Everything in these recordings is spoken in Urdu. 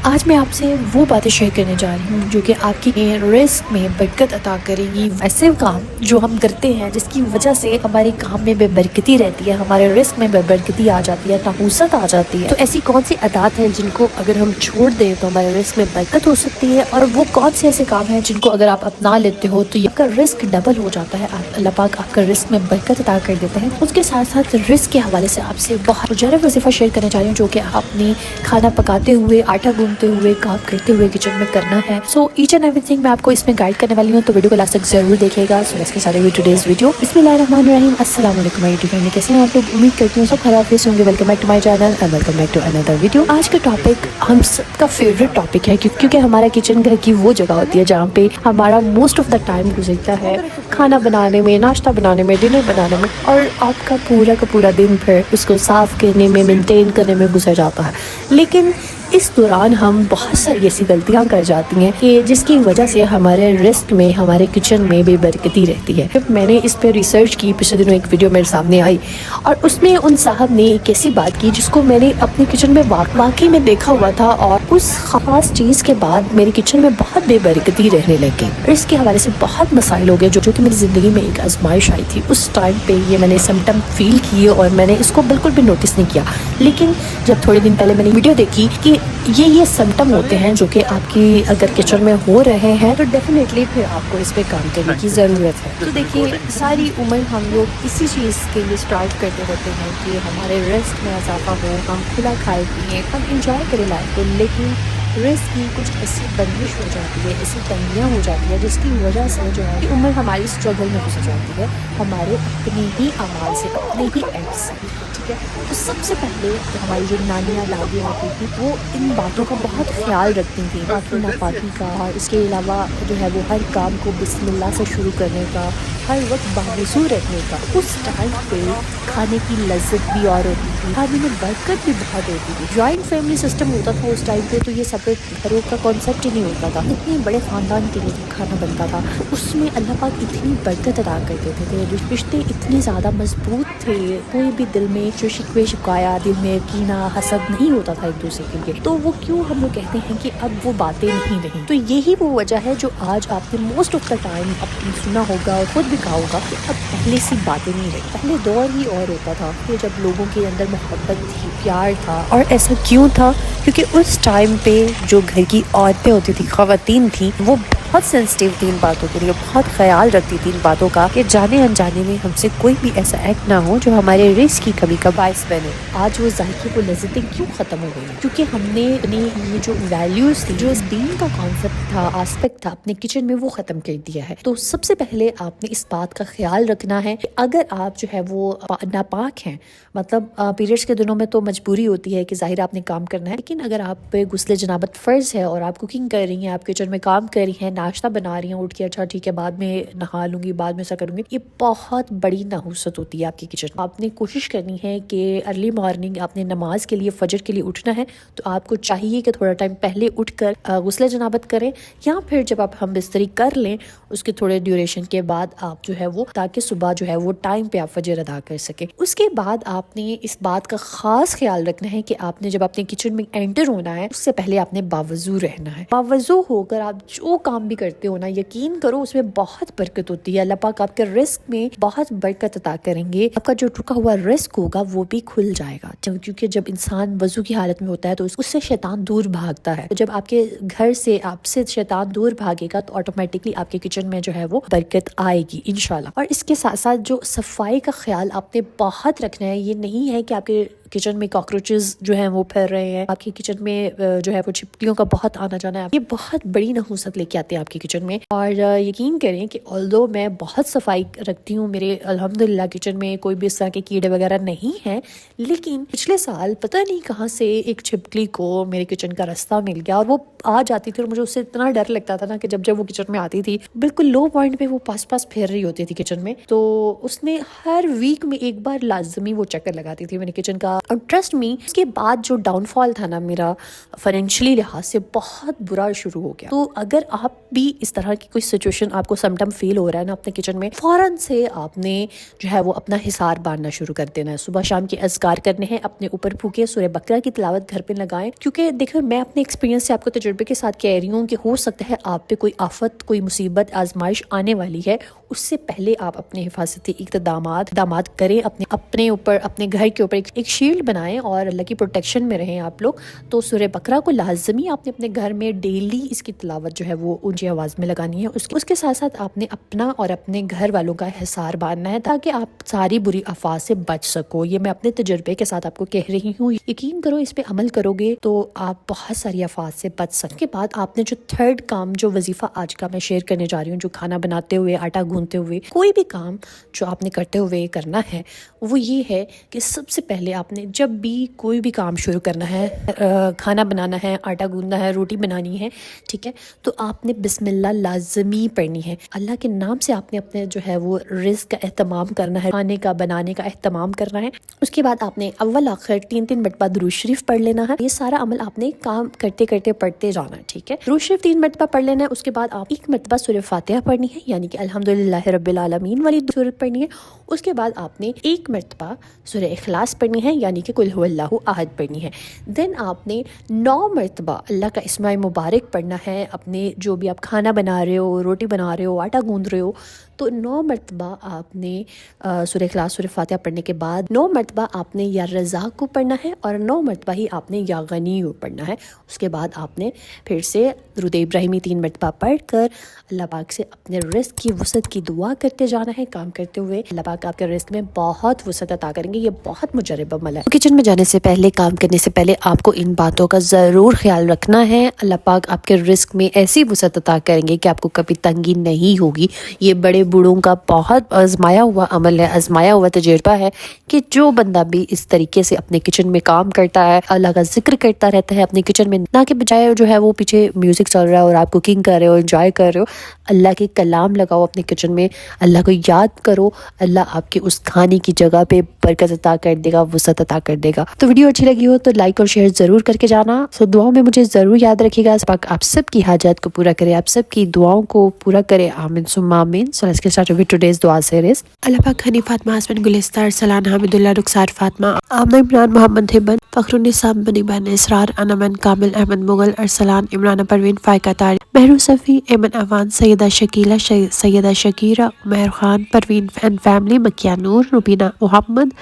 آج میں آپ سے وہ باتیں شیئر کرنے جا رہی ہوں جو کہ آپ کی رزق میں برکت عطا کرے گی. ایسے کام جو ہم کرتے ہیں جس کی وجہ سے ہمارے کام میں بے برکتی رہتی ہے, ہمارے رزق میں بے برکتی آ جاتی ہے, نحوست آ جاتی ہے. تو ایسی کون سی عادات ہیں جن کو اگر ہم چھوڑ دیں تو ہمارے رزق میں برکت ہو سکتی ہے, اور وہ کون سے ایسے کام ہیں جن کو اگر آپ اپنا لیتے ہو تو آپ کا رزق ڈبل ہو جاتا ہے. اللہ پاک آپ کا رزق میں برکت عطا کر دیتے ہیں. اس کے ساتھ ساتھ رزق کے حوالے سے آپ سے بہت جرب وظیفہ شیئر کرنے جا رہی ہوں جو کہ آپ نے کھانا پکاتے ہوئے, آٹا گوندتے ہوئے, کام کرتے ہوئے کچن میں کرنا ہے. سو ایچ اینڈ ایوری تھنگ میں آپ کو اس میں گائڈ کرنے والی ہوں, تو ویڈیو کو لاسٹ تک ضرور دیکھیے گا. So let's get started with today's video. بسم اللہ الرحمن الرحیم. السلام علیکم میری فیملی, کیسے ہیں آپ لوگ؟ امید کرتی ہوں سب خیریت سے ہوں گے. Welcome back to my channel and welcome back to another video. آج کا ٹاپک ہم سب کا فیوریٹ ٹاپک ہے کیونکہ ہمارا کچن گھر کی وہ جگہ ہوتی ہے جہاں پہ ہمارا موسٹ آف دا ٹائم گزرتا ہے کھانا بنانے میں, ناشتہ بنانے میں, ڈنر بنانے میں, اور آپ کا پورا دن پھر اس کو صاف کرنے میں, مینٹین کرنے میں گزر جاتا ہے. لیکن اس دوران ہم بہت ساری ایسی غلطیاں کر جاتی ہیں کہ جس کی وجہ سے ہمارے رزق میں, ہمارے کچن میں بے برکتی رہتی ہے. میں نے اس پہ ریسرچ کی, پچھلے دنوں ایک ویڈیو میرے سامنے آئی اور اس میں ان صاحب نے ایک ایسی بات کی جس کو میں نے اپنے کچن میں واقعی میں دیکھا ہوا تھا, اور اس خاص چیز کے بعد میرے کچن میں بہت بے برکتی رہنے لگی. اس کے حوالے سے بہت مسائل ہو گئے جو کہ میری زندگی میں ایک آزمائش آئی تھی. اس ٹائم پہ یہ میں نے سمٹم فیل کیے اور میں نے اس کو بالکل بھی نوٹس نہیں کیا. لیکن جب تھوڑے دن پہلے میں نے ویڈیو دیکھی کہ یہ سمٹم ہوتے ہیں جو کہ آپ کی اگر کچن میں ہو رہے ہیں تو ڈیفینیٹلی پھر آپ کو اس پہ کام کرنے کی ضرورت ہے. تو دیکھیے, ساری عمر ہم لوگ اسی چیز کے لیے اسٹرائیو کرتے ہوتے ہیں کہ ہمارے رزق میں اضافہ ہو, ہم کھلا کھائے پیئیں, ہم انجوائے کریں لائف کو. لیکن رزق کی کچھ ایسی بندش ہو جاتی ہے, ایسی تنگیاں ہو جاتی ہے جس کی وجہ سے جو ہے کہ عمر ہماری اسٹرگل میں گزر جاتی ہے, ہمارے اپنے ہی اعمال سے, اپنے ہی ایکٹ سے. ٹھیک ہے, تو سب سے پہلے ہماری جو نانیاں دادیاں ہوتی تھیں وہ ان باتوں کا بہت خیال رکھتی تھیں, پاکی ناپاکی کا. اس کے علاوہ جو ہے وہ ہر کام کو بسم اللہ سے شروع کرنے کا, ہر وقت باوضو رہنے کا. اس ٹائم پہ کھانے کی لذت بھی اور ہوتی تھی, کھانے میں برکت بھی بہت ہوتی تھی. جوائنٹ فیملی سسٹم ہوتا تھا اس ٹائم پہ, تو یہ سپریٹ گھروں کا کانسیپٹ ہی نہیں ہوتا تھا. اتنے بڑے خاندان کے لیے کھانا بنتا تھا, اس میں اللہ پاک اتنی برکت ادا کر دیتے تھے. رشتے اتنے زیادہ مضبوط تھے, کوئی بھی دل میں جو شکوے شکایات, دل میں کینہ حسد نہیں ہوتا تھا ایک دوسرے کے لیے. تو وہ کیوں ہم لوگ کہتے ہیں کہ اب وہ باتیں نہیں رہی. تو یہی وہ وجہ ہے جو آج آپ نے موسٹ آف دا ٹائم اپنی سنا ہوگا اور خود بھی کہا ہوگا کہ اب پہلے سی باتیں نہیں رہی. پہلے دور ہی اور ہوتا تھا کہ جب لوگوں کے اندر محبت تھی, پیار تھا. اور ایسا کیوں تھا؟ کیونکہ اس ٹائم پہ جو گھر کی عورتیں ہوتی تھی, خواتین تھیں, وہ بہت سینسٹیو تھی ان باتوں کے لیے, بہت خیال رکھتی تھی ان باتوں کا کہ جانے انجانے میں ہم سے کوئی بھی ایسا ایکٹ نہ ہو جو ہمارے رزق کی کمی کا باعث بنے. آج وہ ذائقے کو لذتیں کیوں ختم ہو گئی؟ کیونکہ ہم نے اپنی یہ جو ویلیوز تھی, جو دین کا کانسیپٹ تھا, آسپیکٹ تھا اپنے کچن میں, وہ ختم کر دیا ہے. تو سب سے پہلے آپ نے اس بات کا خیال رکھنا ہے کہ اگر آپ جو ہے وہ ناپاک ہیں, مطلب پیریڈس کے دنوں میں تو مجبوری ہوتی ہے کہ ظاہر آپ نے کام کرنا ہے, لیکن اگر آپ پہ غسل جنابت فرض ہے اور آپ کوکنگ کر رہی ہیں, آپ کچن میں کام کر رہی ہیں, ناشتہ بنا رہی ہیں اٹھ کے, اچھا ٹھیک ہے بعد میں نہا لوں گی, بعد میں ایسا کروں گی, یہ بہت بڑی نحوست ہوتی ہے آپ کی کچن. آپ نے کوشش کرنی ہے کہ ارلی مارننگ آپ نے نماز کے لیے, فجر کے لیے اٹھنا ہے, تو آپ کو چاہیے کہ تھوڑا ٹائم پہلے اٹھ کر غسل جنابت کریں, یا پھر جب آپ ہم بستری کر لیں اس کے تھوڑے ڈیوریشن کے بعد آپ جو ہے وہ, تاکہ صبح جو ہے وہ ٹائم پہ آپ فجر ادا کر سکیں. اس کے بعد آپ نے اس بات کا خاص خیال رکھنا ہے کہ آپ نے جب اپنے کچن میں انٹر ہونا ہے اس سے پہلے آپ نے باوضو رہنا ہے. باوضو ہو کر آپ جو کام بھی کرتے ہو نا, یقین کرو اس میں بہت برکت ہوتی ہے. اللہ پاک آپ کے رزق میں بہت برکت عطا کریں گے. آپ کا جو رکا ہوا رزق ہوگا وہ بھی کھل جائے گا, کیونکہ جب انسان وضو کی حالت میں ہوتا ہے تو اس سے شیطان دور بھاگتا ہے. جب آپ کے گھر سے, آپ سے شیطان دور بھاگے گا تو آٹومیٹکلی آپ کے کچن میں جو ہے وہ برکت آئے گی انشاءاللہ. اور اس کے ساتھ ساتھ جو صفائی کا خیال آپ نے بہت رکھنا ہے. یہ نہیں ہے کہ آپ کے کچن میں کاکروچز جو ہیں وہ پھیل رہے ہیں, آپ کے کچن میں جو ہے وہ چھپکلیوں کا بہت آنا جانا ہے. یہ بہت بڑی نحوست لے کے آتے ہیں آپ کے کچن میں. اور یقین کریں کہ although میں بہت صفائی رکھتی ہوں, میرے الحمدللہ کچن میں کوئی بھی اس طرح کے کیڑے وغیرہ نہیں ہیں, لیکن پچھلے سال پتہ نہیں کہاں سے ایک چھپکلی کو میرے کچن کا راستہ مل گیا, اور وہ آ جاتی تھی اور مجھے اس سے اتنا ڈر لگتا تھا نا کہ جب وہ کچن میں آتی تھی, بالکل لو پوائنٹ پہ وہ پاس پھیر رہی ہوتی تھی کچن میں, تو اس نے ہر ویک میں ایک بار لازمی وہ چکر لگاتی تھی میرے کچن کا اور ٹرسٹ می اس کے بعد جو ڈاؤن فال تھا نا میرا فائنینشلی لحاظ سے بہت برا شروع ہو گیا. تو اگر آپ بھی اس طرح کی کوئی سچویشن آپ کو سم ٹائم فیل ہو رہا ہے نا اپنے کچن میں، فوراً سے آپ نے جو ہے وہ اپنا حصار باندھنا شروع کر دینا ہے. صبح شام کے اذکار کرنے ہیں، اپنے اوپر پھونکے، سورہ بقرہ کی تلاوت گھر پہ لگائیں. کیونکہ دیکھیں میں اپنے ایکسپیرینس سے آپ کو تجربے کے ساتھ کہہ رہی ہوں کہ ہو سکتا ہے آپ پہ کوئی آفت، کوئی مصیبت، آزمائش آنے والی ہے. اس سے پہلے آپ اپنے حفاظتی اقدامات کریں، اپنے اوپر، اپنے گھر کے اوپر ایک شیلڈ بنائیں اور اللہ کی پروٹیکشن میں رہیں آپ لوگ. تو سورہ بقرہ کو لازمی آپ نے اپنے گھر میں ڈیلی اس کی تلاوت جو ہے وہ اونچی آواز میں لگانی ہے. اس کے ساتھ ساتھ آپ نے اپنا اور اپنے گھر والوں کا حصار باندھنا ہے تاکہ آپ ساری بری افواہ سے بچ سکو. یہ میں اپنے تجربے کے ساتھ آپ کو کہہ رہی ہوں. یقین کرو اس پہ عمل کرو گے تو آپ بہت ساری افواہ سے بچ سکو. اس کے بعد آپ نے جو تھرڈ کام، جو وظیفہ آج کا میں شیئر کرنے جا رہی ہوں، جو کھانا بناتے ہوئے، آٹا گوندتے ہوئے، کوئی بھی کام جو آپ نے کرتے ہوئے کرنا ہے، وہ یہ ہے کہ سب سے پہلے آپ نے جب بھی کوئی بھی کام شروع کرنا ہے، کھانا بنانا ہے، آٹا گوندنا ہے، روٹی بنانی ہے، ٹھیک ہے، تو آپ نے بسم اللہ لازمی پڑھنی ہے. اللہ کے نام سے آپ نے اپنے جو ہے وہ رزق کا اہتمام کرنا ہے، کھانے کا بنانے کا اہتمام کرنا ہے. اس کے بعد آپ نے اول آخر 3 مرتبہ درود شریف پڑھ لینا ہے. یہ سارا عمل آپ نے کام کرتے کرتے پڑھتے جانا ہے، ٹھیک ہے. درود شریف 3 مرتبہ پڑھ لینا ہے. اس کے بعد آپ 1 مرتبہ سورہ فاتحہ پڑھنی ہے، یعنی کہ الحمدللہ رب العالمین والی سورت پڑھنی ہے. اس کے بعد آپ نے 1 مرتبہ سورہ اخلاص پڑھنی ہے، یعنی کہ قل هو اللہ احد پڑھنی ہے. دین آپ نے 9 مرتبہ اللہ کا اسماء مبارک پڑھنا ہے. اپنے جو بھی آپ کھانا بنا رہے ہو، روٹی بنا رہے ہو، آٹا گوندھ رہے ہو، تو 9 مرتبہ آپ نے سورہ اخلاص، سورہ فاتحہ پڑھنے کے بعد 9 مرتبہ آپ نے یا رزاق کو پڑھنا ہے اور 9 مرتبہ ہی آپ نے یا غنی کو پڑھنا ہے. اس کے بعد آپ نے پھر سے درود ابراہیمی 3 مرتبہ پڑھ کر اللہ پاک سے اپنے رزق کی وسعت کی دعا کرتے جانا ہے. کام کرتے ہوئے اللہ پاک آپ کے رزق میں بہت وسعت عطا کریں گے. یہ بہت مجرب عمل ہے. کچن میں جانے سے پہلے، کام کرنے سے پہلے آپ کو ان باتوں کا ضرور خیال رکھنا ہے. اللہ پاک آپ کے رزق میں ایسی وسعت عطا کریں گے کہ آپ کو کبھی تنگی نہیں ہوگی. یہ بڑے بوڑھوں کا بہت آزمایا ہوا عمل ہے، آزمایا ہوا تجربہ ہے کہ جو بندہ بھی اس طریقے سے اپنے کچن میں کام کرتا ہے، اللہ کا ذکر کرتا رہتا ہے اپنے کچن میں، نہ کہ بجائے جو ہے وہ پیچھے میوزک چل رہا ہے اور آپ کوکنگ کر رہے ہو، انجوائے کر رہے ہو، اللہ کے کلام لگاؤ اپنے کچن میں، اللہ کو یاد کرو. اللہ آپ کے اس کھانے کی جگہ پہ برکت عطا کر دے گا، وسعت عطا کر دے گا. تو ویڈیو اچھی لگی ہو تو لائک اور شیئر ضرور کر کے جانا. سو دعاؤں میں مجھے ضرور یاد رکھیے گا. پاک آپ سب کی حاجات کو پورا کرے، آپ سب کی دعاؤں کو پورا کرے. آمین ثم آمین. So let's get started with today's dua series. اللہ پاک حنی فاطمہ حسبن گلستہ ارسلان حامد اللہ رخسار فاطمہ آمنہ عمران محمد ہبن فخر النسام بنی بہن Israr Anman Kamil Ahmed Mughal Arsalan Imran Parveen Faiqa Tariq Mehru Safi Aiman Awan Syeda Shakila Syeda Shakira Mehr Khan Parveen and family Makiya Noor Rubina Mohammad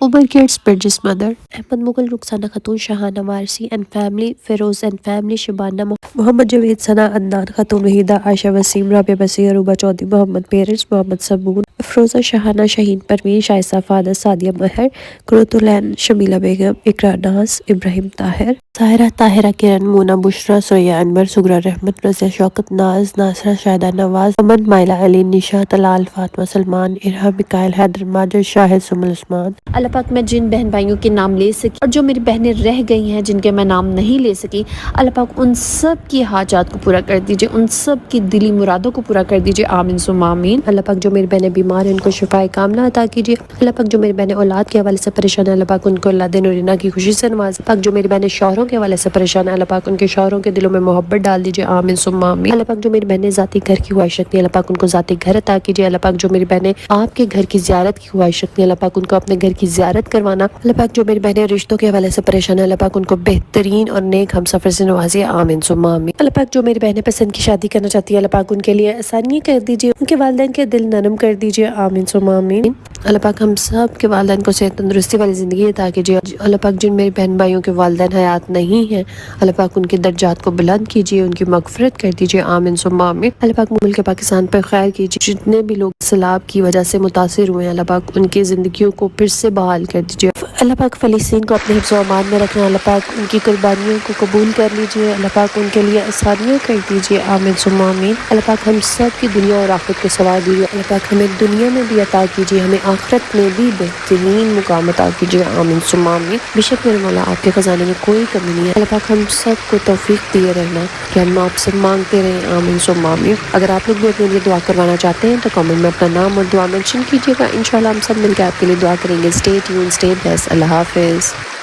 Umar kids Burjis mother Ahmed Mughal Rukhsana Khatoon Shahana Warsi and family Feroz and family Shabana Mohammad Javed Sana Adnan Khatoon Waheeda Ayesha Waseem Rabia Basir Ruba Chaudhry Mohammad parents Mohammad Sabun Afroza Shahana Shaheen Parveen Shaista father Sadia مہر قرۃ العین شمیلہ بیگم اقرا ناز ابراہیم طاہر طاہرہ طاہرہ کرن مونا بشرا سریہ انور سغرا رحمت رضیہ شوکت ناز ناصرہ شاہدہ نواز امن مائلہ علی نشا طلال فاطمہ سلمان ارہا مکائل حیدر ماجد شاہد سمل عثمان. اللہ پاک میں جن بہن بھائیوں کے نام لے سکی اور جو میری بہنیں رہ گئی ہیں جن کے میں نام نہیں لے سکی، اللہ پاک ان سب کی حاجات کو پورا کر دیجئے، ان سب کی دلی مرادوں کو پورا کر دیجئے. آمین ثم آمین. اللہ پاک جو میری بہنیں بیمار ہیں ان کو شفائے کاملہ عطا کیجئے. اللہ پاک جو میری بہنیں اولاد کے حوالے سے پریشان ہیں، اللہ پاک ان کو اللہ دین اور رینا کی خوشی سے نواز. پاک جو میری بہنیں شوہروں کے حوالے سے پریشان ہیں، اللہ پاک ان کے شوہروں کے دلوں میں محبت ڈال دیجئے. آمین ثم آمین. اللہ پاک جو میری بہنیں ذاتی گھر کی خواہش رکھتی ہیں، اللہ پاک ان کو ذاتی گھر عطا کیجئے. اللہ پاک جو میری بہنیں آپ کے گھر کی زیارت کی خواہش رکھتی ہیں، اللہ پاک ان کو اپنے گھر کی زیارت کروانا. اللہ پاک جو میری بہنیں رشتوں کے حوالے سے پریشان ہیں، اللہ پاک ان کو بہترین اور نیک ہم سفر سے نوازیے. آمین ثم آمین. اللہ پاک جو میری بہنیں پسند کی شادی کرنا چاہتی ہے، اللہ پاک ان کے لیے آسانیاں کر دیجئے، ان کے والدین کے دل نرم کر دیجئے. آمین ثم آمین. اللہ پاک ہم سب کے والدین کو صحت تندرستی والی زندگی عطا کیجئے. اللہ پاک جن میری بہن بھائیوں کے والدین حیات نہیں ہیں، اللہ پاک ان کے درجات کو بلند کیجئے، ان کی مغفرت کر دیجئے. آمین ثم آمین. اللہ پاک ملک پاکستان پر خیر کیجئے. جتنے بھی لوگ سیلاب کی وجہ سے متاثر ہوئے ہیں، اللہ پاک ان کی زندگیوں کو پھر سے بحال کر دیجئے. اللہ پاک فلسطین کو اپنے حفظ و امان میں رکھنا. اللہ پاک ان کی قربانیوں کو قبول کر لیجئے. اللہ پاک ان کے لیے آسانیاں کر دیجئے. آمین ثم آمین. اللہ پاک ہم سب کی دنیا اور آخرت کو سنوار دیجئے. اللہ پاک ہمیں دنیا میں بھی عطا کیجئے، ہمیں آخرت میں بھی بہترین مقام عطا کیجئے. آمین ثم آمین. بے شک میرے مولا آپ کے خزانے میں کوئی کمی نہیں ہے. اللہ پاک ہم سب کو توفیق دیے رہنا کہ ہم آپ سے مانگتے رہیں. آمین ثم آمین. اگر آپ لوگ بھی اپنے لیے دعا کروانا چاہتے ہیں تو کامنٹ میں اپنا نام اور دعا مینشن کیجیے گا. انشاءاللہ ہم سب مل کے آپ کے لیے دعا کریں گے. Stay tune, stay best. Allah حافظ.